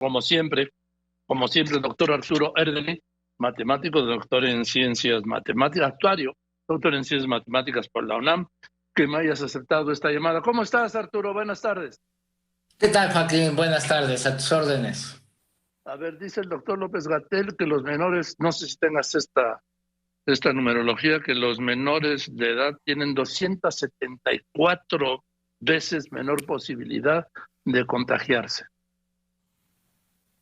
como siempre, doctor Arturo Erdely, matemático, doctor en ciencias matemáticas, actuario, doctor en ciencias matemáticas por la UNAM, que me hayas aceptado esta llamada. ¿Cómo estás, Arturo? Buenas tardes. ¿Qué tal, Joaquín? Buenas tardes, a tus órdenes. A ver, dice el doctor López-Gatell que los menores, no sé si tengas esta numerología, que los menores de edad tienen 274 veces menor posibilidad de contagiarse.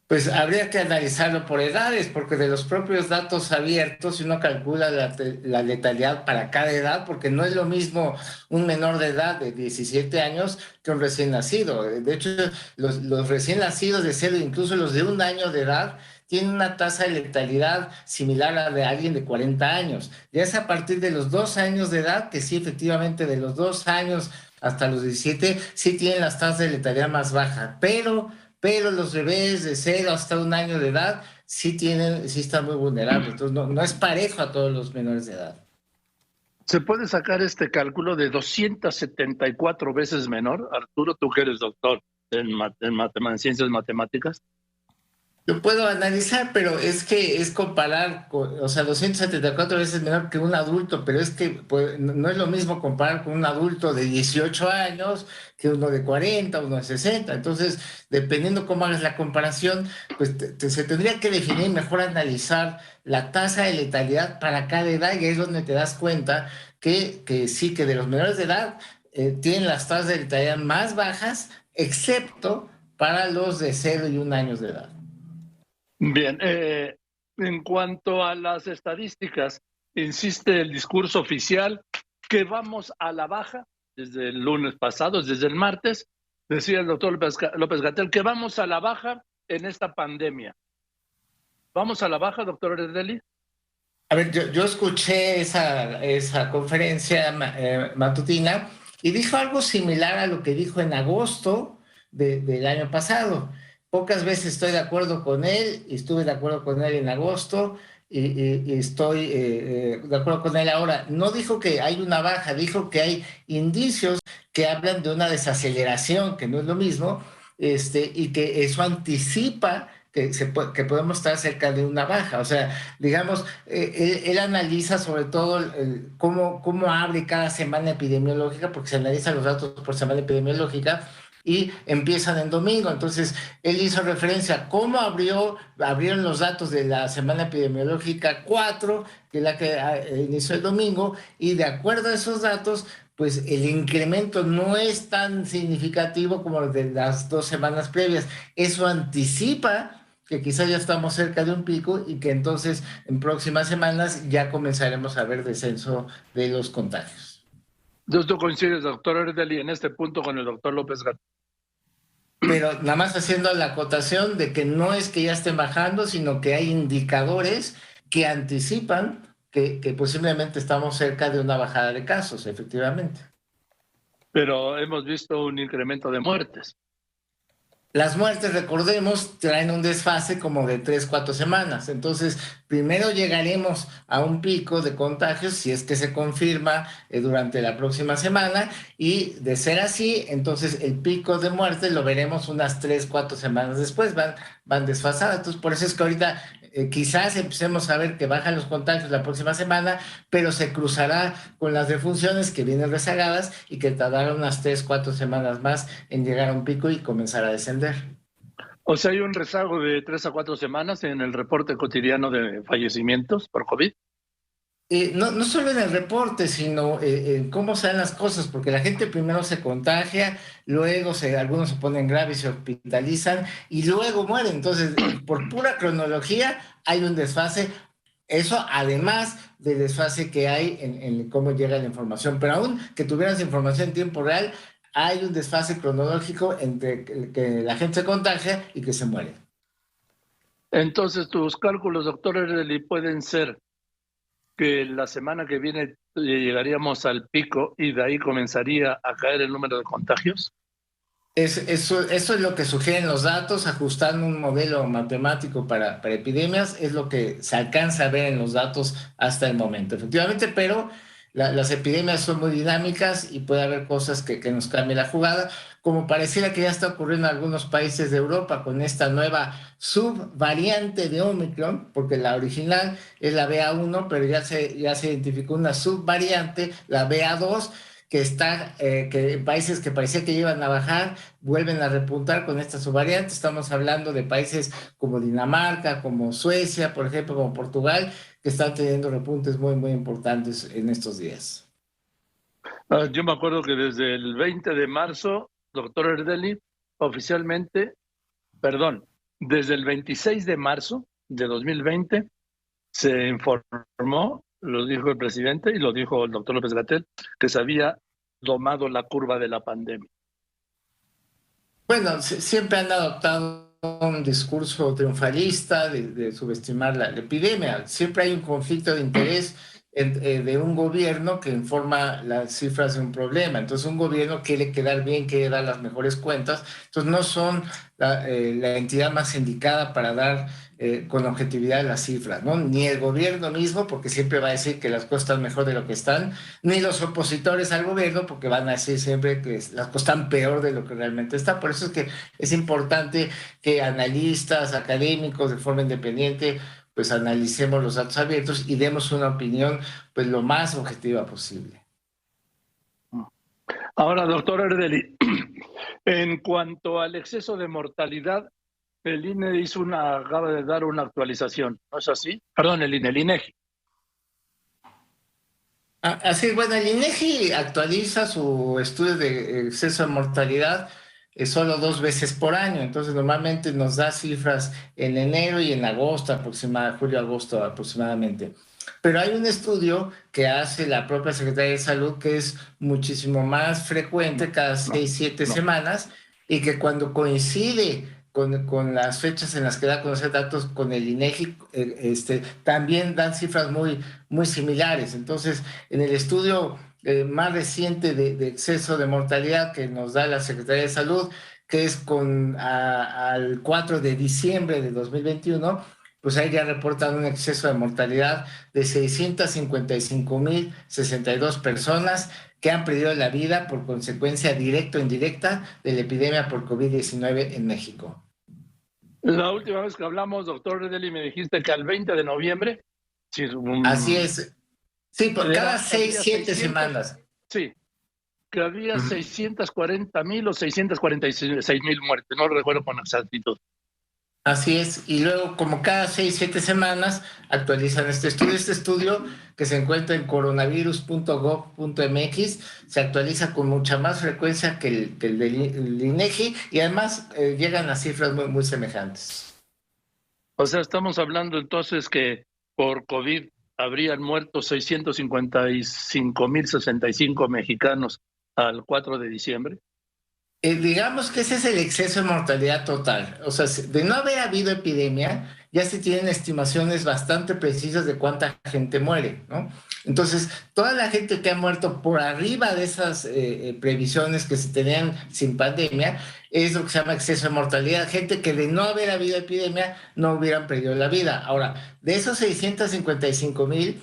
Pues habría que analizarlo por edades, porque de los propios datos abiertos, uno calcula la letalidad para cada edad, porque no es lo mismo un menor de edad de 17 años que un recién nacido. De hecho, los recién nacidos de 0, incluso los de 1 año de edad, tienen una tasa de letalidad similar a la de alguien de 40 años. Ya es a partir de los 2 años de edad, que sí, efectivamente, de los 2 años hasta los 17, sí tienen las tasas de letalidad más bajas, pero los bebés de 0 hasta 1 año de edad sí están muy vulnerables. Entonces no es parejo a todos los menores de edad. ¿Se puede sacar este cálculo de 274 veces menor? Arturo, tú que eres doctor en ciencias matemáticas. Lo puedo analizar, pero es que es comparar, o sea, 274 veces menor que un adulto, pero es que pues, no es lo mismo comparar con un adulto de 18 años que uno de 40, uno de 60. Entonces, dependiendo cómo hagas la comparación, pues se tendría que definir, mejor analizar la tasa de letalidad para cada edad, y ahí es donde te das cuenta que sí, que de los menores de edad tienen las tasas de letalidad más bajas, excepto para los de 0 y 1 año de edad. Bien, en cuanto a las estadísticas, insiste el discurso oficial que vamos a la baja desde el lunes pasado, desde el martes, decía el doctor López-Gatell que vamos a la baja en esta pandemia. ¿Vamos a la baja, doctor Erdely? A ver, yo escuché esa conferencia matutina y dijo algo similar a lo que dijo en agosto del año pasado. Pocas veces estoy de acuerdo con él, y estuve de acuerdo con él en agosto y estoy de acuerdo con él ahora. No dijo que hay una baja, dijo que hay indicios que hablan de una desaceleración, que no es lo mismo, y que eso anticipa que podemos estar cerca de una baja. O sea, digamos, él analiza sobre todo cómo abre cada semana epidemiológica, porque se analizan los datos por semana epidemiológica y empiezan en domingo. Entonces, él hizo referencia a cómo abrieron los datos de la semana epidemiológica 4, que es la que inició el domingo, y de acuerdo a esos datos, pues el incremento no es tan significativo como el de las 2 semanas previas. Eso anticipa que quizás ya estamos cerca de un pico y que entonces en próximas semanas ya comenzaremos a ver descenso de los contagios. ¿Tú coincides, doctor Erdely, en este punto con el doctor López-Gatell? Pero nada más haciendo la acotación de que no es que ya estén bajando, sino que hay indicadores que anticipan que posiblemente estamos cerca de una bajada de casos, efectivamente. Pero hemos visto un incremento de muertes. Las muertes, recordemos, traen un desfase como de 3, 4 semanas. Entonces, primero llegaremos a un pico de contagios, si es que se confirma durante la próxima semana, y de ser así, entonces el pico de muertes lo veremos unas 3, 4 semanas después, van desfasadas. Entonces, por eso es que ahorita quizás empecemos a ver que bajan los contagios la próxima semana, pero se cruzará con las defunciones que vienen rezagadas y que tardarán unas 3, 4 semanas más en llegar a un pico y comenzar a descender. O sea, hay un rezago de 3 a 4 semanas en el reporte cotidiano de fallecimientos por COVID. No solo en el reporte, sino en cómo se dan las cosas, porque la gente primero se contagia, luego algunos se ponen graves y se hospitalizan y luego mueren. Entonces, por pura cronología, hay un desfase. Eso además del desfase que hay en cómo llega la información. Pero aún que tuvieras información en tiempo real, hay un desfase cronológico entre que la gente se contagia y que se muere. Entonces, tus cálculos, doctor Erdely, pueden ser que la semana que viene llegaríamos al pico y de ahí comenzaría a caer el número de contagios. Eso es lo que sugieren los datos, ajustando un modelo matemático para epidemias, es lo que se alcanza a ver en los datos hasta el momento, efectivamente, pero las epidemias son muy dinámicas y puede haber cosas que nos cambien la jugada, como pareciera que ya está ocurriendo en algunos países de Europa con esta nueva subvariante de Omicron, porque la original es la BA1, pero ya se identificó una subvariante, la BA2, que en países que parecía que iban a bajar, vuelven a repuntar con esta subvariante. Estamos hablando de países como Dinamarca, como Suecia, por ejemplo, como Portugal, que están teniendo repuntes muy, muy importantes en estos días. Yo me acuerdo que desde el 20 de marzo, doctor Erdeli, oficialmente, perdón, desde el 26 de marzo de 2020 se informó, lo dijo el presidente y lo dijo el doctor López-Gatell, que se había domado la curva de la pandemia. Bueno, siempre han adoptado un discurso triunfalista de subestimar la epidemia. Siempre hay un conflicto de interés de un gobierno que informa las cifras de un problema. Entonces, un gobierno quiere quedar bien, quiere dar las mejores cuentas. Entonces, no son la entidad más indicada para dar con objetividad las cifras, ¿no? Ni el gobierno mismo, porque siempre va a decir que las cosas están mejor de lo que están, ni los opositores al gobierno, porque van a decir siempre que las cosas están peor de lo que realmente está. Por eso es que es importante que analistas, académicos, de forma independiente, pues analicemos los datos abiertos y demos una opinión pues lo más objetiva posible. Ahora, doctor Erdeli, en cuanto al exceso de mortalidad, el INE acaba de dar una actualización, ¿no es así? Perdón, el INEGI. Así es, bueno, el INEGI actualiza su estudio de exceso de mortalidad solo 2 veces por año, entonces normalmente nos da cifras en enero y en agosto, julio-agosto aproximadamente. Pero hay un estudio que hace la propia Secretaría de Salud que es muchísimo más frecuente, cada 6, 7 semanas, y que cuando coincide con las fechas en las que da a conocer datos con el INEGI, también dan cifras muy, muy similares. Entonces, en el estudio más reciente de exceso de mortalidad que nos da la Secretaría de Salud, que es al 4 de diciembre de 2021, pues ahí ya reportan un exceso de mortalidad de 655.062 personas que han perdido la vida por consecuencia directa o indirecta de la epidemia por COVID-19 en México. La última vez que hablamos, doctor Erdeli, me dijiste que al 20 de noviembre... Sí, Así es. Sí, por cada 6, 7 semanas. Sí, que había 640,000 o 646,000 muertes, no recuerdo con exactitud. Así es, y luego como cada 6, 7 semanas actualizan este estudio que se encuentra en coronavirus.gov.mx, se actualiza con mucha más frecuencia que el del INEGI y además llegan a cifras muy, muy semejantes. O sea, estamos hablando entonces que por COVID habrían muerto 655,065 mexicanos al 4 de diciembre. Digamos que ese es el exceso de mortalidad total. O sea, de no haber habido epidemia, ya se tienen estimaciones bastante precisas de cuánta gente muere, ¿no? Entonces, toda la gente que ha muerto por arriba de esas previsiones que se tenían sin pandemia, es lo que se llama exceso de mortalidad. Gente que de no haber habido epidemia no hubieran perdido la vida. Ahora, de esos 655,000,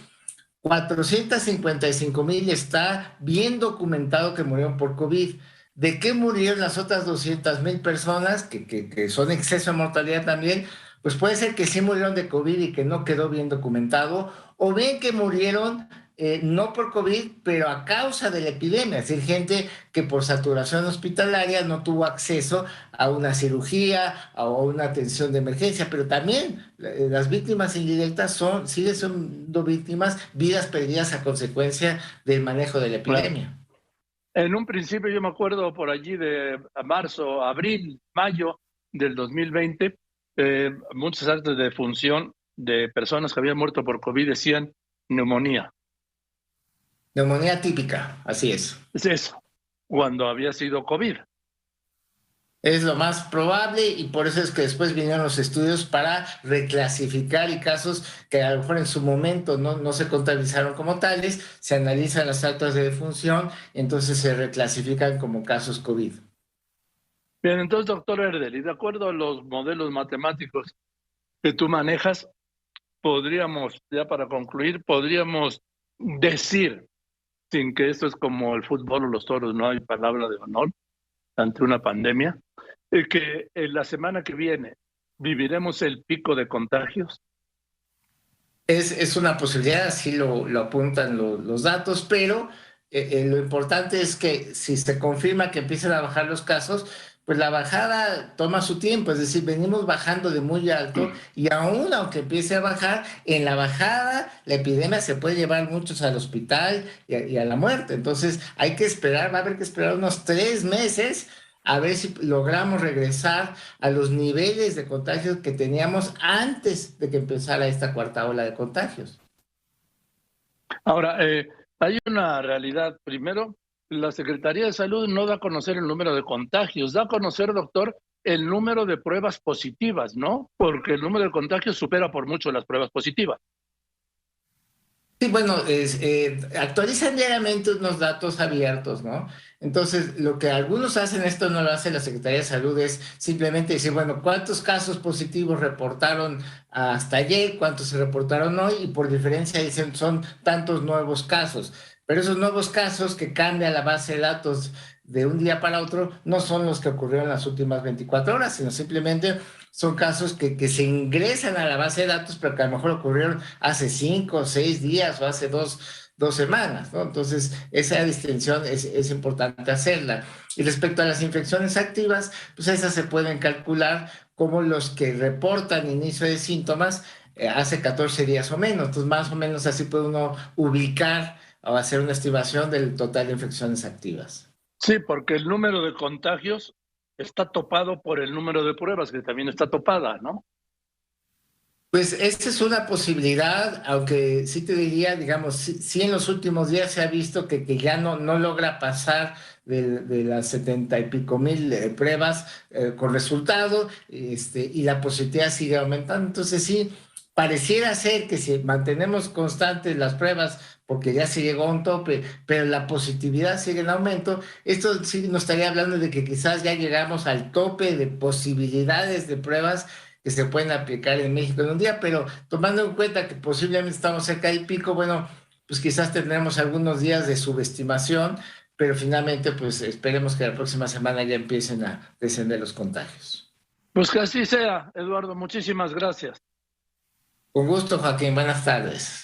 455,000 está bien documentado que murieron por COVID. ¿De qué murieron las otras 200,000 personas, que son exceso de mortalidad también? Pues puede ser que sí murieron de COVID y que no quedó bien documentado, o bien que murieron no por COVID, pero a causa de la epidemia, es decir, gente que por saturación hospitalaria no tuvo acceso a una cirugía o una atención de emergencia, pero también las víctimas indirectas siguen siendo víctimas, vidas perdidas a consecuencia del manejo de la epidemia. Bueno, en un principio yo me acuerdo por allí de marzo, abril, mayo del 2020, muchos actos de defunción de personas que habían muerto por COVID decían neumonía. Neumonía típica, así es. Es eso, cuando había sido COVID. Es lo más probable y por eso es que después vinieron los estudios para reclasificar y casos que a lo mejor en su momento no se contabilizaron como tales, se analizan las actas de defunción y entonces se reclasifican como casos COVID. Bien, entonces, doctor Erdeli, de acuerdo a los modelos matemáticos que tú manejas, podríamos, ya para concluir, podríamos decir, sin que esto es como el fútbol o los toros, no hay palabra de honor, ante una pandemia, que en la semana que viene viviremos el pico de contagios. Es una posibilidad, así lo apuntan los datos, pero lo importante es que si se confirma que empiezan a bajar los casos, pues la bajada toma su tiempo, es decir, venimos bajando de muy alto y aún aunque empiece a bajar, en la bajada la epidemia se puede llevar muchos al hospital y a la muerte. Entonces hay que esperar, va a haber que esperar unos 3 meses a ver si logramos regresar a los niveles de contagios que teníamos antes de que empezara esta cuarta ola de contagios. Ahora, hay una realidad. Primero, la Secretaría de Salud no da a conocer el número de contagios, da a conocer, doctor, el número de pruebas positivas, ¿no? Porque el número de contagios supera por mucho las pruebas positivas. Sí, bueno, actualizan diariamente unos datos abiertos, ¿no? Entonces, lo que algunos hacen, esto no lo hace la Secretaría de Salud, es simplemente decir, bueno, ¿cuántos casos positivos reportaron hasta ayer? ¿Cuántos se reportaron hoy? Y por diferencia dicen, son tantos nuevos casos. Pero esos nuevos casos que cambia la base de datos de un día para otro no son los que ocurrieron en las últimas 24 horas, sino simplemente son casos que se ingresan a la base de datos, pero que a lo mejor ocurrieron hace 5 o 6 días o hace dos semanas, ¿no? Entonces, esa distinción es importante hacerla. Y respecto a las infecciones activas, pues esas se pueden calcular como los que reportan inicio de síntomas hace 14 días o menos. Entonces, más o menos así puede uno ubicar o hacer una estimación del total de infecciones activas. Sí, porque el número de contagios está topado por el número de pruebas, que también está topada, ¿no? Pues esa es una posibilidad, aunque sí te diría, digamos, sí en los últimos días se ha visto que ya no logra pasar de las 70 y pico mil pruebas con resultado, y la positividad sigue aumentando. Entonces sí, pareciera ser que si mantenemos constantes las pruebas, porque ya se llegó a un tope, pero la positividad sigue en aumento, esto sí nos estaría hablando de que quizás ya llegamos al tope de posibilidades de pruebas que se pueden aplicar en México en un día, pero tomando en cuenta que posiblemente estamos cerca del pico, bueno, pues quizás tendremos algunos días de subestimación, pero finalmente pues esperemos que la próxima semana ya empiecen a descender los contagios. Pues que así sea, Eduardo. Muchísimas gracias. Con gusto, Joaquín, buenas tardes.